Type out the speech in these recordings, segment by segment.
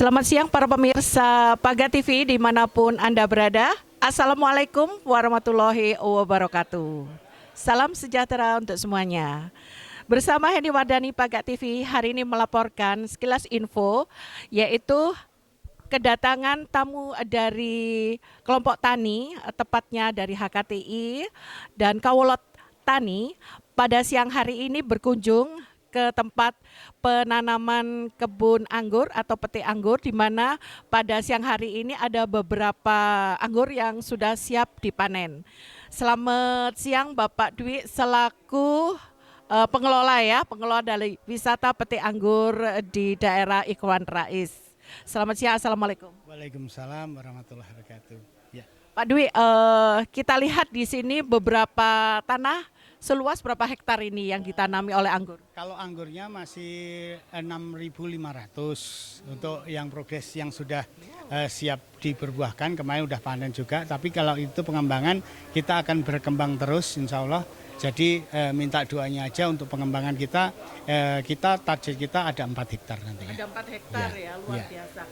Selamat siang para pemirsa Paga TV dimanapun Anda berada. Assalamualaikum warahmatullahi wabarakatuh. Salam sejahtera untuk semuanya. Bersama Hendy Wardani Paga TV hari ini melaporkan sekilas info, yaitu kedatangan tamu dari kelompok tani, tepatnya dari HKTI dan Kawulot Tani pada siang hari ini berkunjung ke tempat penanaman kebun anggur atau petik anggur, di mana pada siang hari ini ada beberapa anggur yang sudah siap dipanen. Selamat siang Bapak Dwi selaku pengelola dari wisata petik anggur di daerah Ikhwan Rais. Selamat siang, assalamualaikum. Waalaikumsalam warahmatullahi wabarakatuh. Ya. Pak Dwi, kita lihat di sini beberapa tanah. Seluas berapa hektar ini yang ditanami oleh anggur? Kalau anggurnya masih 6.500 untuk yang progres yang sudah siap diberbuahkan, kemarin udah panen juga. Tapi kalau itu pengembangan kita akan berkembang terus insya Allah. Jadi minta doanya aja untuk pengembangan kita, target kita ada 4 hektar nanti. Ada 4 hektar ya luar ya. biasa.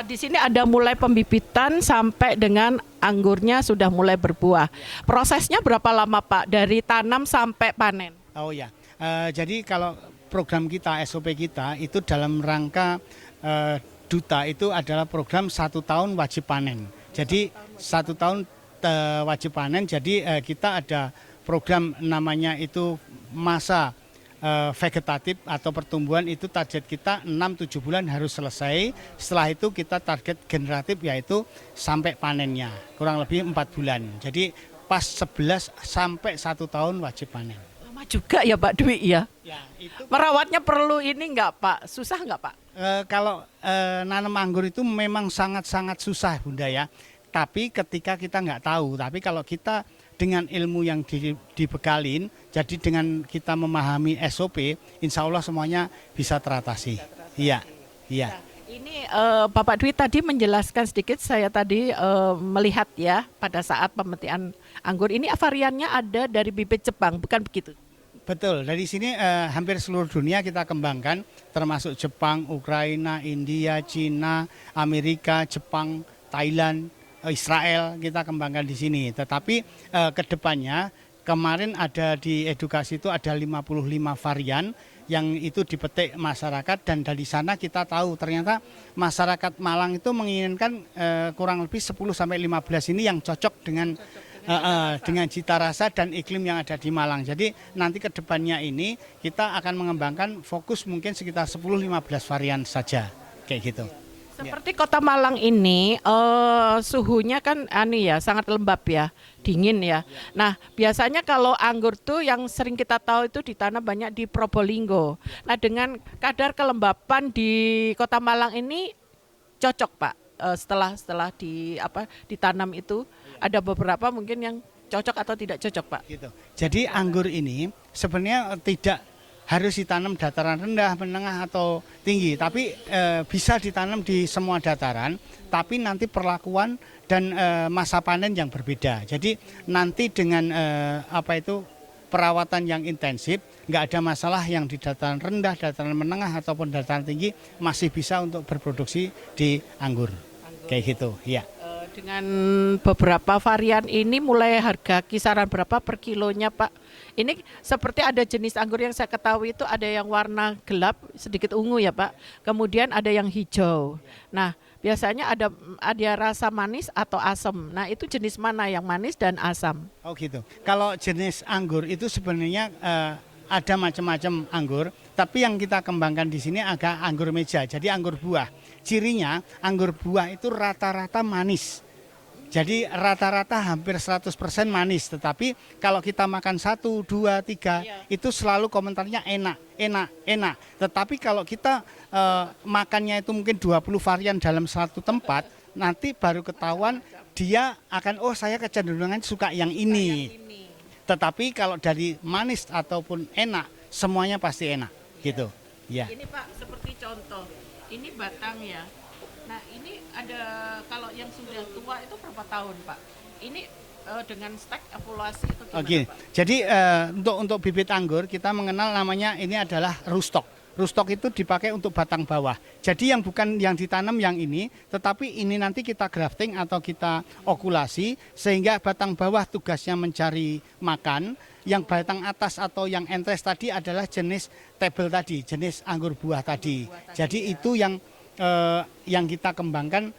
Di sini ada mulai pembibitan sampai dengan anggurnya sudah mulai berbuah. Prosesnya berapa lama Pak dari tanam sampai panen? Oh ya, jadi kalau program kita, SOP kita itu dalam rangka duta itu adalah program 1 tahun wajib panen. Jadi 1 tahun wajib panen, jadi kita ada program namanya itu masa vegetatif atau pertumbuhan, itu target kita 6-7 bulan harus selesai. Setelah itu kita target generatif yaitu sampai panennya kurang lebih 4 bulan. Jadi pas 11 sampai 1 tahun wajib panen. Lama juga ya Pak Dwi ya? Ya itu. Merawatnya perlu ini enggak Pak? Susah enggak Pak? Kalau nanam anggur itu memang sangat-sangat susah Bunda ya. Tapi ketika kita nggak tahu, tapi kalau kita dengan ilmu yang dibekalin, jadi dengan kita memahami SOP, insya Allah semuanya bisa teratasi. Iya, iya. Nah, ini Bapak Dwi tadi menjelaskan sedikit, saya tadi melihat ya pada saat pemetikan anggur ini variannya ada dari bibit Jepang, bukan begitu? Betul, dari sini hampir seluruh dunia kita kembangkan, termasuk Jepang, Ukraina, India, Cina, Amerika, Jepang, Thailand, Israel kita kembangkan di sini. Tetapi kedepannya kemarin ada di edukasi itu ada 55 varian yang itu dipetik masyarakat, dan dari sana kita tahu ternyata masyarakat Malang itu menginginkan kurang lebih 10 sampai 15 ini yang cocok dengan cita rasa dan iklim yang ada di Malang. Jadi nanti kedepannya ini kita akan mengembangkan fokus mungkin sekitar 10-15 varian saja kayak gitu. Seperti Kota Malang ini suhunya kan sangat lembab ya, dingin ya. Nah biasanya kalau anggur tuh yang sering kita tahu itu ditanam banyak di Probolinggo. Nah dengan kadar kelembapan di Kota Malang ini cocok Pak, setelah ditanam itu ada beberapa mungkin yang cocok atau tidak cocok Pak. Gitu. Jadi anggur ini sebenarnya tidak harus ditanam dataran rendah, menengah atau tinggi, tapi bisa ditanam di semua dataran, tapi nanti perlakuan dan masa panen yang berbeda. Jadi nanti dengan perawatan yang intensif, nggak ada masalah yang di dataran rendah, dataran menengah ataupun dataran tinggi masih bisa untuk berproduksi di anggur. Kayak gitu, ya. Dengan beberapa varian ini mulai harga kisaran berapa per kilonya Pak? Ini seperti ada jenis anggur yang saya ketahui itu ada yang warna gelap sedikit ungu ya Pak. Kemudian ada yang hijau. Nah biasanya ada rasa manis atau asam. Nah itu jenis mana yang manis dan asam? Oh gitu. Kalau jenis anggur itu sebenarnya ada macam-macam anggur. Tapi yang kita kembangkan di sini agak anggur meja. Jadi anggur buah. Cirinya anggur buah itu rata-rata manis. Jadi rata-rata hampir 100% manis, tetapi kalau kita makan 1, 2, 3 itu selalu komentarnya enak. Tetapi kalau kita makannya itu mungkin 20 varian dalam satu tempat, nanti baru ketahuan dia akan saya kecenderungan suka yang ini. Tetapi kalau dari manis ataupun enak, semuanya pasti enak gitu. Ya. Ini Pak seperti contoh, ini batang ya. Nah ini ada kalau yang sudah tua itu berapa tahun Pak? Ini dengan stek evaluasi itu gimana Pak? Jadi untuk bibit anggur kita mengenal namanya ini adalah rootstock. Rootstock itu dipakai untuk batang bawah. Jadi yang bukan yang ditanam yang ini, tetapi ini nanti kita grafting atau kita okulasi sehingga batang bawah tugasnya mencari makan, yang batang atas atau yang entres tadi adalah jenis table tadi, jenis anggur buah tadi. Jadi itu yang kita kembangkan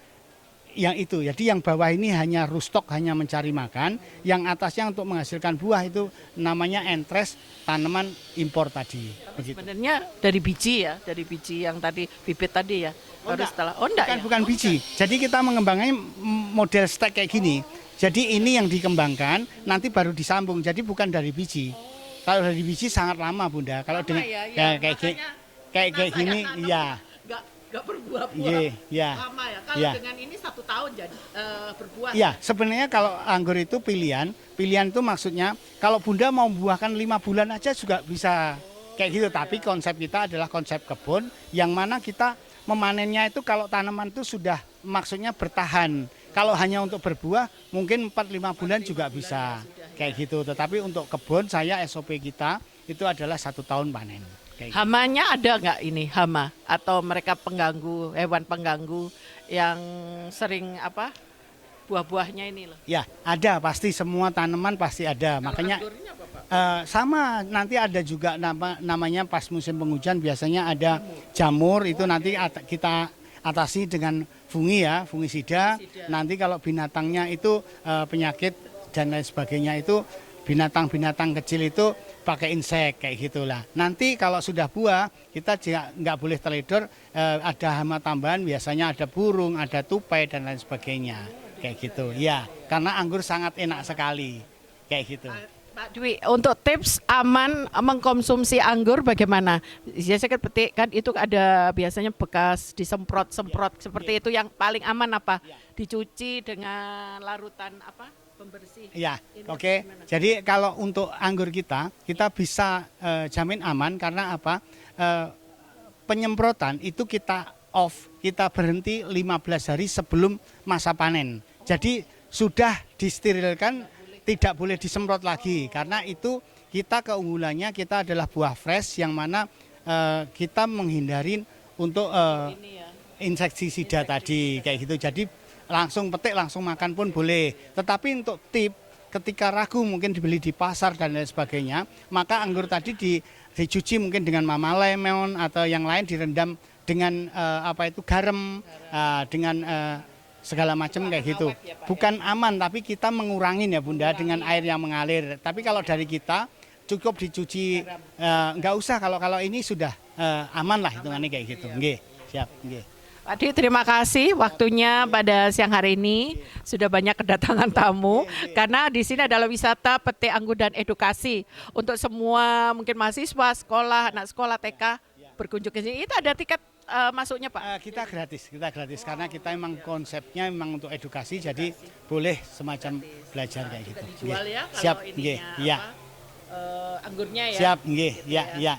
yang itu. Jadi yang bawah ini hanya rootstock, hanya mencari makan, yang atasnya untuk menghasilkan buah itu namanya entres, tanaman impor tadi. Begitu. Sebenarnya dari biji ya, dari biji yang tadi bibit tadi ya. Bukan biji. Jadi kita mengembangkan model stek kayak gini. Jadi ini yang dikembangkan, nanti baru disambung. Jadi bukan dari biji. Kalau dari biji sangat lama, Bunda. Kalau dengan kayak gini, iya. Nggak berbuah-buah ya. lama ya. Kalau dengan ini 1 tahun jadi berbuah. Iya, sebenarnya kalau anggur itu pilihan itu maksudnya kalau Bunda mau membuahkan 5 bulan aja juga bisa kayak gitu. Tapi konsep kita adalah konsep kebun yang mana kita memanennya itu kalau tanaman itu sudah maksudnya bertahan. Kalau hanya untuk berbuah mungkin 4-5 bulan juga bisa kayak gitu. Tetapi untuk kebun saya SOP kita itu adalah 1 tahun panen. Hamanya ada nggak ini hama atau mereka pengganggu, hewan pengganggu yang sering buah-buahnya ini loh? Ya ada, pasti semua tanaman pasti ada. Kalau makanya anggurnya apa, Pak? sama nanti ada juga namanya pas musim penghujan biasanya ada jamur itu nanti kita atasi dengan fungisida. Nanti kalau binatangnya itu penyakit dan lain sebagainya itu binatang-binatang kecil itu pakai insek kayak gitulah. Nanti kalau sudah buah kita juga nggak boleh teledor, ada hama tambahan biasanya ada burung, ada tupai dan lain sebagainya kayak gitu. Ya, karena anggur sangat enak sekali kayak gitu. Pak Dwi, untuk tips aman mengkonsumsi anggur bagaimana? Saya petik kan itu ada biasanya bekas disemprot-semprot seperti itu, yang paling aman apa? Dicuci dengan larutan pembersih. Ya, oke. Jadi kalau untuk anggur kita bisa jamin aman karena apa? Penyemprotan itu kita off, kita berhenti 15 hari sebelum masa panen. Jadi sudah disterilkan, tidak boleh disemprot lagi karena itu kita keunggulannya kita adalah buah fresh yang mana kita menghindari untuk insektisida tadi kayak gitu. Jadi langsung petik, langsung makan pun boleh. Tetapi untuk tip, ketika ragu mungkin dibeli di pasar dan lain sebagainya, maka anggur tadi dicuci mungkin dengan mama lemon atau yang lain direndam dengan garam, dengan segala macam kayak gitu. Bukan aman, tapi kita mengurangin ya Bunda dengan air yang mengalir. Tapi kalau dari kita cukup dicuci, nggak usah kalau ini sudah aman lah hitungannya kayak gitu. Nggih, siap, nggih. Pak Dwi, terima kasih waktunya pada siang hari ini. Sudah banyak kedatangan tamu karena di sini adalah wisata petik anggur dan edukasi untuk semua mungkin mahasiswa, sekolah, anak sekolah TK berkunjung ke sini. Itu ada tiket masuknya, Pak? Kita gratis karena kita memang konsepnya memang untuk edukasi, jadi boleh semacam belajar kayak gitu. Dijual ya kalau siap, ininya anggurnya ya. Siap,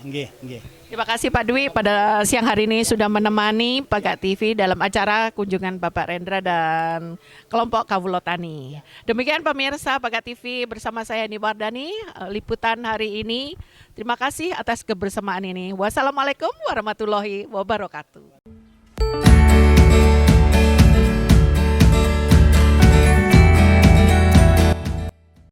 nggih. Terima kasih Pak Dwi pada siang hari ini sudah menemani Paga TV dalam acara kunjungan Bapak Rendra dan kelompok Kawulo Tani. Demikian pemirsa Paga TV bersama saya Ni Wardani, liputan hari ini. Terima kasih atas kebersamaan ini. Wassalamualaikum warahmatullahi wabarakatuh.